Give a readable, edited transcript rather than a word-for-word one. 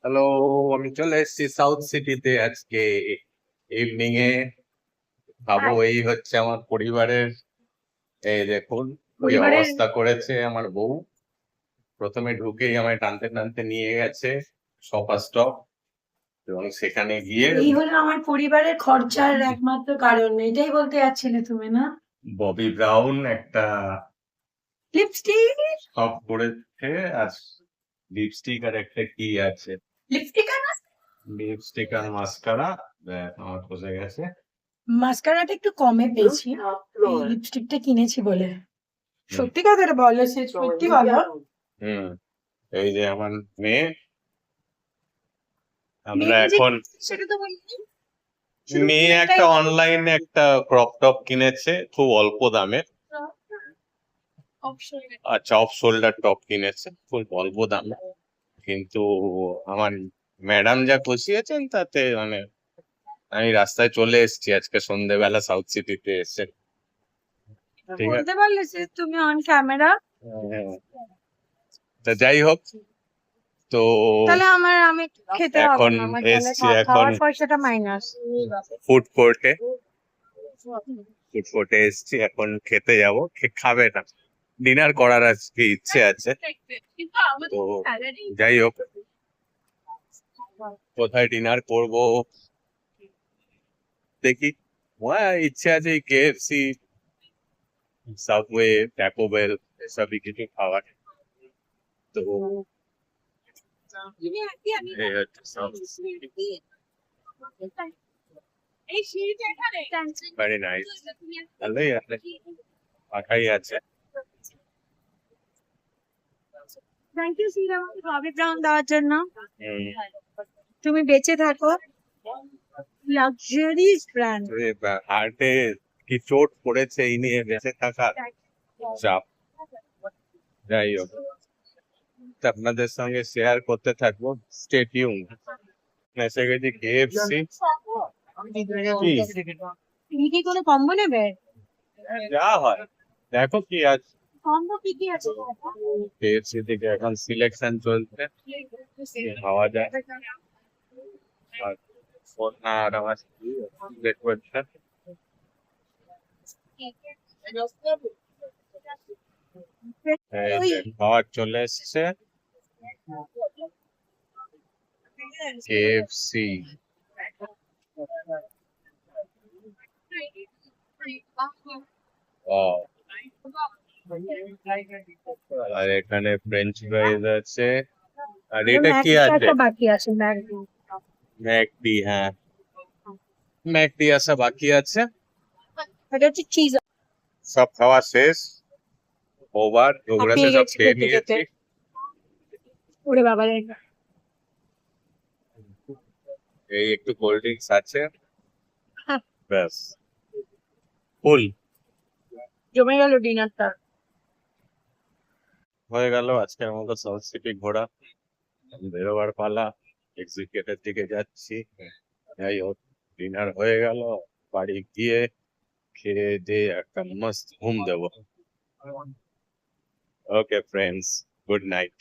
Hello, আমি চলে এসেছি সাউথ সিটিতে আজকে ইভিনিং এ। খাবো, এই হচ্ছে আমার পরিবারের। এই দেখুন, ওই পরিবারের অবস্থা করেছে আমার বউ। প্রথমে ঢুকেই আমায় টানতে টানতে নিয়ে গেছে সোফা স্টপ, এবং সেখানে গিয়ে এই হলো আমার পরিবারের খরচার একমাত্র কারণ। এটাই বলতে যাচ্ছিলে তুমি, না? ববি ব্রাউন একটা লিপস্টিক। সব করেছে। আর লিপস্টিক আর একটা কি আছে, লিপস্টিক আর লিপস্টিক আর মাস্কারা। আমার বসে গেছে। মাস্কারাটা একটু কমে পেয়েছি, এই লিপস্টিকটা কিনেছি বলে। সত্যি কথাটা বলো, সে সত্যি বলো। হুম, এই যে আমার মেয়ে। আমরা মেয়ে যে এখন সেটা তো বলিনি। মেয়ে একটা অনলাইনে একটা ক্রপ টপ কিনেছে খুব অল্প দামে। আচ্ছা, অফ শোল্ডার টপ কিনেছে খুব অল্প দামে, কিন্তু আমার ম্যাডাম যা খুশিয়েছেন তাতে মানে আমি রাস্তায় চলে এসেছি আজকে সন্ধ্যেবেলা সাউথ সিটিতে এসে। ঠিক আছে, বলতে পারলে যে তুমি অন ক্যামেরা। হ্যাঁ। তা যাই হোক, তো তাহলে আমি খেতে হবে এখন না, আমার তাহলে এসছি এখন খাওয়ার পয়সাটা মাইনাস। ফুড কোর্টে। ফুড কোর্টে এসছি, এখন খেতে যাব। খাবে না, ডিনার করার আজকে ইচ্ছে আছে। তো যাই হোক, কোথায় ডিনার করব দেখি। ইচ্ছে আছে কেএফসি, সাবওয়ে, ট্যাকো বেল এসবই কিছু খাওয়ার। তো এই হচ্ছে সব। ভেরি নাইস, ভালোই আছে, পাখাই আছে। Thank you Shriram, Bobby Brown দেওয়ার জন্য। হুম, তুমি বেঁচে থাকো। Luxuries brand. হার্টে কি চোট পড়েছে এই নিয়ে বেঁচে থাকার চাপ। যাই হোক, তা আপনাদের সঙ্গে শেয়ার করতে থাকবো। Stay tune. এসে গেছি কেএফসি। তুমি কি কোনো কম্বো নেবে? যা হয় দেখো কি আছে। কম্বো কি আছে? কেএফসি থেকে এখন সিলেকশন চলছে, খাওয়া যায়। আর ফোন না আর আমার দেখবেন স্যার। এই যে খাবার চলে এসছে, কেএফসি। আর এখানে ফ্রেঞ্চ ফ্রাইজ আছে। আর এটা কি আছে? বাকি আছে ম্যাকডি, হ্যাঁ ম্যাকডি আসা বাকি আছে। এটা হচ্ছে চিজ। সব খাওয়া শেষ, ওভার ওগুলাতে হাঁপিয়ে সব গেছি খেয়ে খেতে খেতে। নিয়েছি। ওরে বাবা রে, এই একটু কোল্ড ড্রিঙ্কস আছে, হ্যাঁ, ব্যাস ফুল জমে গেল ডিনারটা। হয়ে গেল আজকের মতো সাউথ সিটি ঘোরা। বেরোবার পালা, এক্সিকিউটিভ দিকে যাচ্ছি। যাই হোক, ডিনার হয়ে গেল, বাড়ি গিয়ে খেয়ে দিয়ে একটা মস্ত ঘুম দেবো। Okay friends, good night.